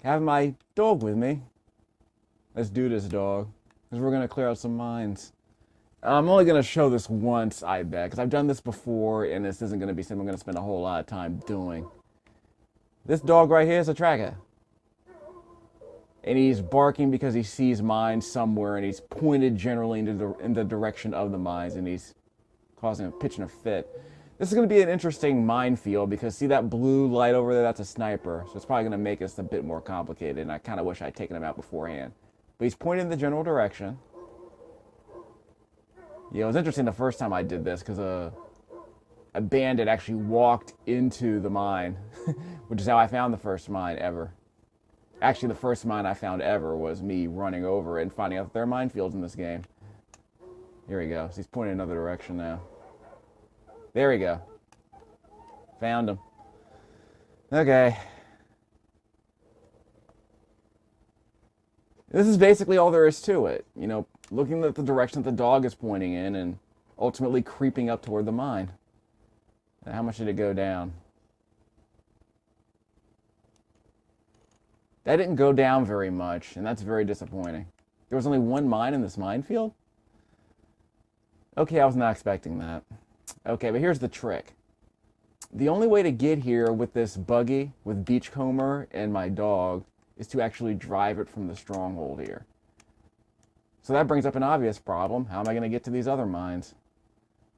Have my dog with me. Let's do this, dog. Because we're going to clear out some mines. I'm only going to show this once, I bet. Because I've done this before, and this isn't going to be something I'm going to spend a whole lot of time doing. This dog right here is a tracker. And he's barking because he sees mines somewhere, and he's pointed generally in the direction of the mines, and he's pitching a fit. This is going to be an interesting minefield because see that blue light over there? That's a sniper. So it's probably going to make this a bit more complicated, and I kind of wish I'd taken him out beforehand. But he's pointing in the general direction. Yeah, it was interesting the first time I did this because a bandit actually walked into the mine, which is how I found the first mine ever. Actually, the first mine I found ever was me running over it and finding out that there are minefields in this game. Here we go. So he's pointing in another direction now. There we go. Found him. Okay. This is basically all there is to it. You know, looking at the direction that the dog is pointing in and ultimately creeping up toward the mine. Now, how much did it go down? That didn't go down very much, and that's very disappointing. There was only one mine in this minefield? Okay, I was not expecting that. Okay, but here's the trick. The only way to get here with this buggy, with Beachcomber and my dog, is to actually drive it from the stronghold here. So that brings up an obvious problem. How am I going to get to these other mines?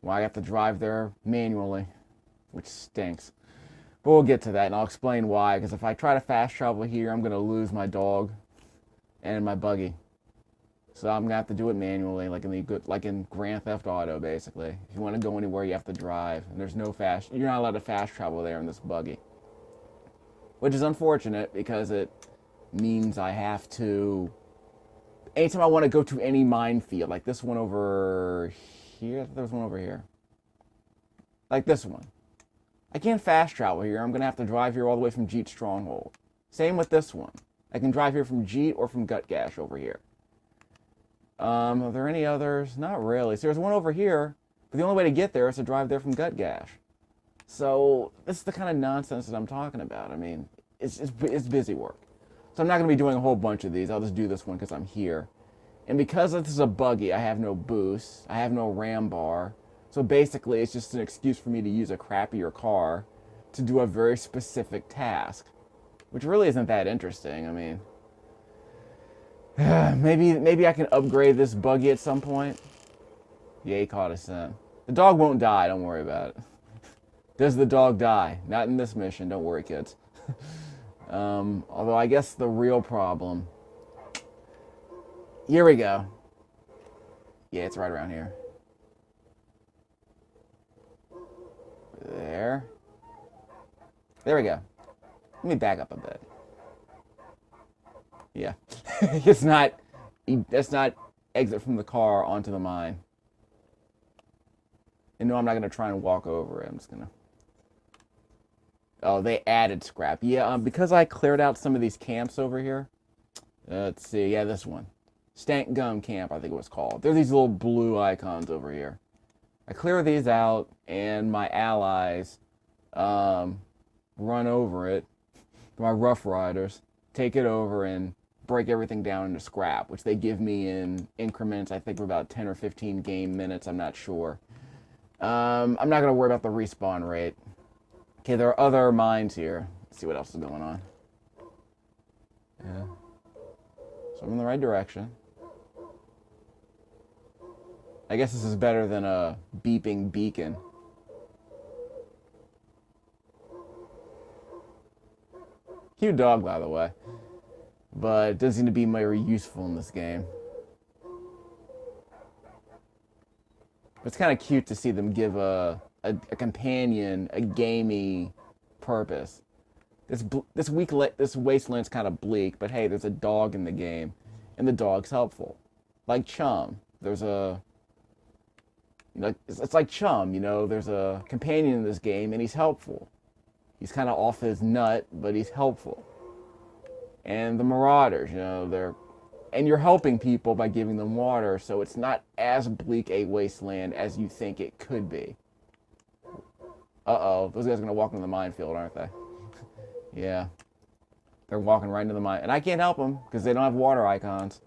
Well, I have to drive there manually, which stinks. But we'll get to that, and I'll explain why, because if I try to fast travel here, I'm going to lose my dog and my buggy. So I'm going to have to do it manually, like in Grand Theft Auto, basically. If you want to go anywhere, you have to drive. And there's no you're not allowed to fast travel there in this buggy. Which is unfortunate, because it means I have to... Anytime I want to go to any minefield, like this one over here, I thought there was one over here. Like this one. I can't fast travel here. I'm going to have to drive here all the way from Jeet Stronghold. Same with this one. I can drive here from Jeet or from Gut Gash over here. Are there any others? Not really. So there's one over here, but the only way to get there is to drive there from Gut Gash. So this is the kind of nonsense that I'm talking about. I mean, it's busy work. So I'm not going to be doing a whole bunch of these. I'll just do this one because I'm here. And because this is a buggy, I have no boost. I have no ram bar. So basically, it's just an excuse for me to use a crappier car to do a very specific task, which really isn't that interesting. I mean, maybe I can upgrade this buggy at some point. Yeah, he caught a scent. The dog won't die. Don't worry about it. Does the dog die? Not in this mission. Don't worry, kids. Although I guess the real problem... Here we go. Yeah, it's right around here. There we go. Let me back up a bit. Yeah. It's not exit from the car onto the mine. And no, I'm not going to try and walk over it. I'm just going to... Oh, they added scrap. Yeah, because I cleared out some of these camps over here. Let's see. Yeah, this one. Stank Gum Camp, I think it was called. There's these little blue icons over here. I clear these out, and my allies run over it. My Rough Riders take it over and break everything down into scrap, which they give me in increments, I think, of about 10 or 15 game minutes. I'm not sure. I'm not going to worry about the respawn rate. Okay, there are other mines here. Let's see what else is going on. Yeah. So I'm in the right direction. I guess this is better than a beeping beacon. Cute dog, by the way. But it doesn't seem to be very useful in this game. But it's kind of cute to see them give a companion a gamey purpose. This wasteland's kind of bleak, but hey, there's a dog in the game, and the dog's helpful. Like Chum, there's a... You know, it's like Chum, you know, there's a companion in this game, and he's helpful. He's kind of off his nut, but he's helpful. And the Marauders, you know, and you're helping people by giving them water, so it's not as bleak a wasteland as you think it could be. Uh-oh, those guys are going to walk into the minefield, aren't they? Yeah. They're walking right into the mine. And I can't help them because they don't have water icons.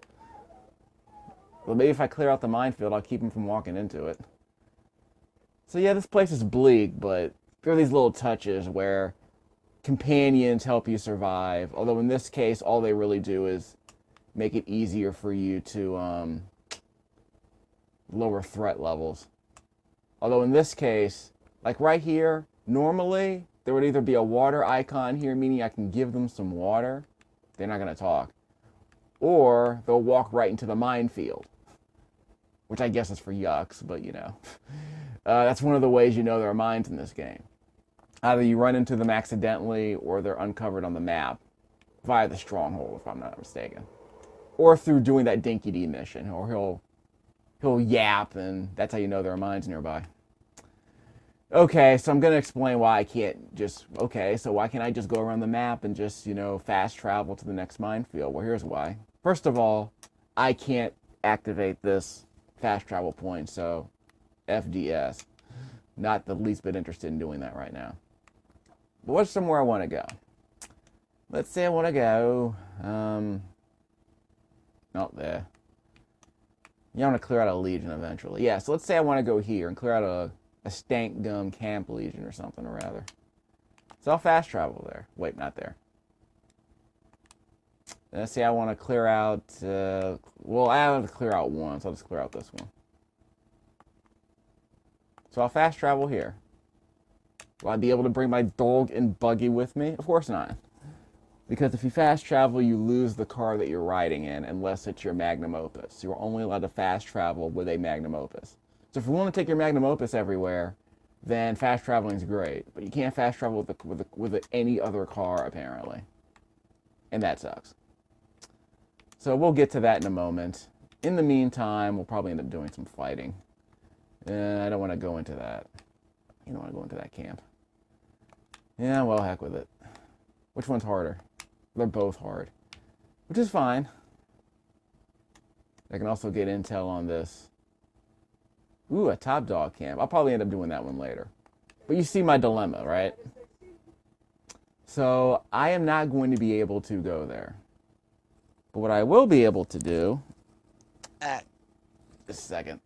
Well, maybe if I clear out the minefield, I'll keep them from walking into it. So yeah, this place is bleak, but there are these little touches where companions help you survive. Although in this case, all they really do is make it easier for you to lower threat levels. Although in this case, like right here, normally there would either be a water icon here, meaning I can give them some water. They're not going to talk. Or they'll walk right into the minefield, which I guess is for yucks, but you know. That's one of the ways you know there are mines in this game. Either you run into them accidentally or they're uncovered on the map via the stronghold, if I'm not mistaken. Or through doing that Dinky D mission, or he'll yap, and that's how you know there are mines nearby. Okay, so I'm going to explain why I can't just... Okay, so why can't I just go around the map and just, you know, fast travel to the next minefield? Well, here's why. First of all, I can't activate this fast travel point, so FDS. Not the least bit interested in doing that right now. But what's somewhere I want to go? Let's say I want to go... Not there. You want to clear out a legion eventually. Yeah, so let's say I want to go here and clear out a stank gum camp legion or something, or rather. So I'll fast travel there. Wait, not there. Let's say I want to clear out... well, I have to clear out one, so I'll just clear out this one. So I'll fast travel here. Will I be able to bring my dog and buggy with me? Of course not. Because if you fast travel, you lose the car that you're riding in unless it's your magnum opus. You're only allowed to fast travel with a magnum opus. So if you want to take your magnum opus everywhere, then fast traveling is great. But you can't fast travel with any other car, apparently. And that sucks. So we'll get to that in a moment. In the meantime, we'll probably end up doing some fighting. I don't want to go into that. You don't want to go into that camp. Yeah, well, heck with it. Which one's harder? They're both hard. Which is fine. I can also get intel on this. Ooh, a top dog camp. I'll probably end up doing that one later. But you see my dilemma, right? So I am not going to be able to go there. But what I will be able to do... just a second.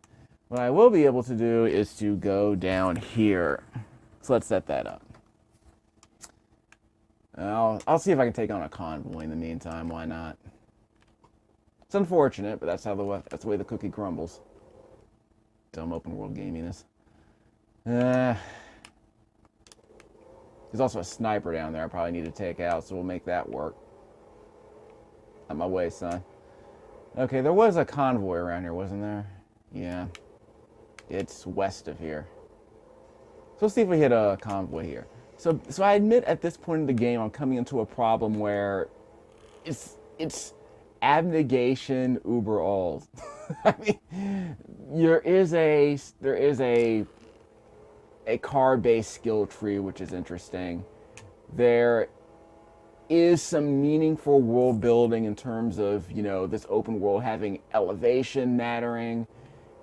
What I will be able to do is to go down here. So let's set that up. I'll see if I can take on a convoy in the meantime. Why not? It's unfortunate, but that's the way the cookie crumbles. Dumb open world gaminess. There's also a sniper down there I probably need to take out, so we'll make that work. On my way, son. Okay, there was a convoy around here, wasn't there? Yeah. It's west of here. So let's see if we hit a convoy here. So I admit at this point in the game I'm coming into a problem where it's abnegation uber all. I mean, there is a car-based skill tree, which is interesting. There is some meaningful world building in terms of, you know, this open world having elevation mattering,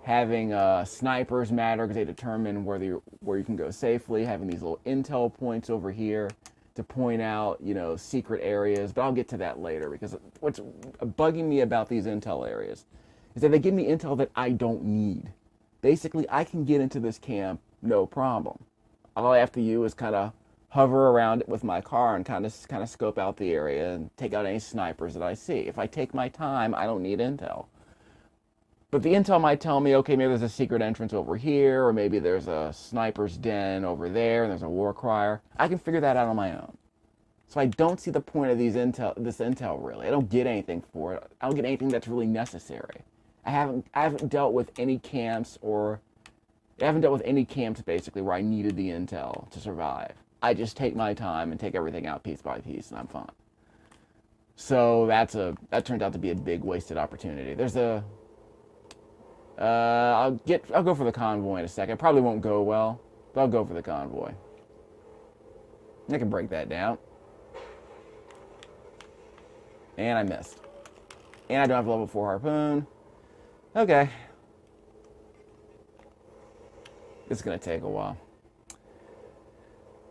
having snipers matter because they determine where you can go safely, having these little intel points over here to point out, you know, secret areas. But I'll get to that later, because what's bugging me about these intel areas is that they give me intel that I don't need. Basically, I can get into this camp no problem. All I have to do is kind of hover around it with my car and kind of scope out the area and take out any snipers that I see. If I take my time, I don't need intel. But the intel might tell me, okay, maybe there's a secret entrance over here, or maybe there's a sniper's den over there, and there's a war crier. I can figure that out on my own. So I don't see the point of this intel, really. I don't get anything for it. I don't get anything that's really necessary. I haven't dealt with any camps basically where I needed the intel to survive. I just take my time and take everything out piece by piece, and I'm fine. So that turned out to be a big wasted opportunity. There's a I'll go for the convoy in a second. Probably won't go well, but I'll go for the convoy. I can break that down. And I missed. And I don't have a level 4 harpoon. Okay. It's gonna take a while.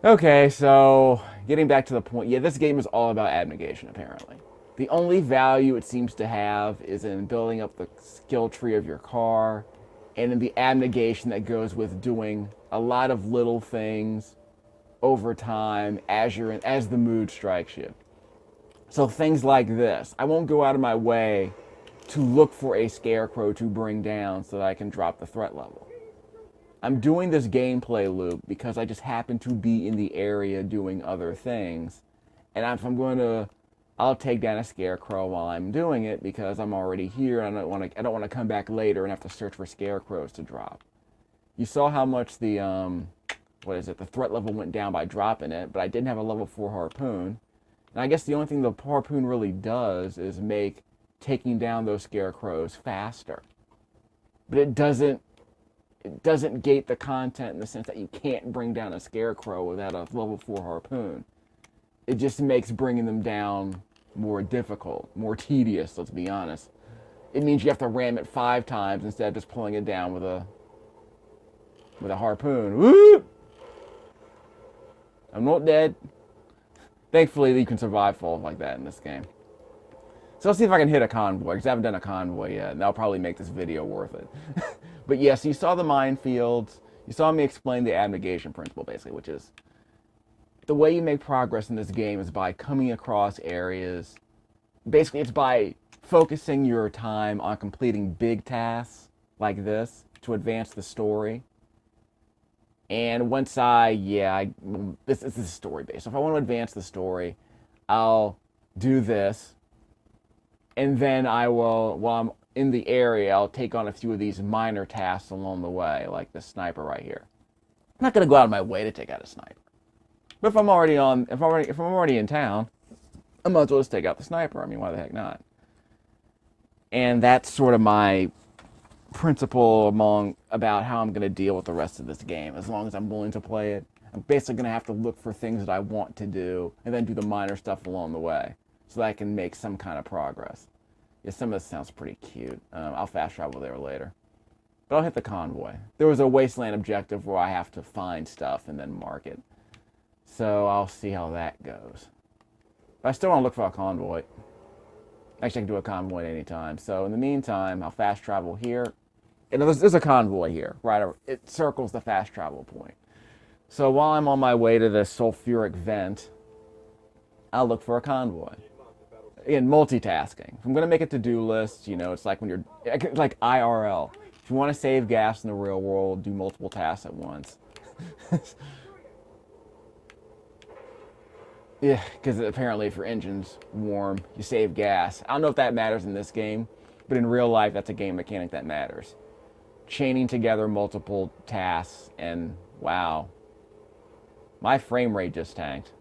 Okay, so getting back to the point, yeah, this game is all about abnegation, apparently. The only value it seems to have is in building up the skill tree of your car and in the abnegation that goes with doing a lot of little things over time as the mood strikes you. So things like this. I won't go out of my way to look for a scarecrow to bring down so that I can drop the threat level. I'm doing this gameplay loop because I just happen to be in the area doing other things. And if I'm going to, I'll take down a scarecrow while I'm doing it because I'm already here and I don't want to come back later and have to search for scarecrows to drop. You saw how much the the threat level went down by dropping it, but I didn't have a level 4 harpoon. And I guess the only thing the harpoon really does is make taking down those scarecrows faster. But it doesn't gate the content in the sense that you can't bring down a scarecrow without a level 4 harpoon. It just makes bringing them down more difficult, more tedious, let's be honest. It means you have to ram it 5 times instead of just pulling it down with a harpoon. Woo! I'm not dead. Thankfully, you can survive falls like that in this game. So let's see if I can hit a convoy, because I haven't done a convoy yet, and that'll probably make this video worth it. But yes, you saw the minefields. You saw me explain the abnegation principle, basically, which is the way you make progress in this game is by coming across areas. Basically, it's by focusing your time on completing big tasks like this to advance the story. And once this is story-based. So if I want to advance the story, I'll do this. And then I will, while I'm in the area, I'll take on a few of these minor tasks along the way, like the sniper right here. I'm not going to go out of my way to take out a sniper. But if I'm already in town, I might as well just take out the sniper. I mean, why the heck not? And that's sort of my principle about how I'm going to deal with the rest of this game. As long as I'm willing to play it, I'm basically going to have to look for things that I want to do and then do the minor stuff along the way so that I can make some kind of progress. Yeah, some of this sounds pretty cute. I'll fast travel there later. But I'll hit the convoy. There was a wasteland objective where I have to find stuff and then mark it. So I'll see how that goes. But I still want to look for a convoy. Actually, I can do a convoy at any time. So in the meantime, I'll fast travel here. And there's a convoy here, right? It circles the fast travel point. So while I'm on my way to the sulfuric vent, I'll look for a convoy. Again, multitasking. If I'm going to make a to-do list, you know, it's like when you're, like IRL. If you want to save gas in the real world, do multiple tasks at once. Yeah, because apparently if your engine's warm, you save gas. I don't know if that matters in this game, but in real life, that's a game mechanic that matters. Chaining together multiple tasks, and wow, my frame rate just tanked.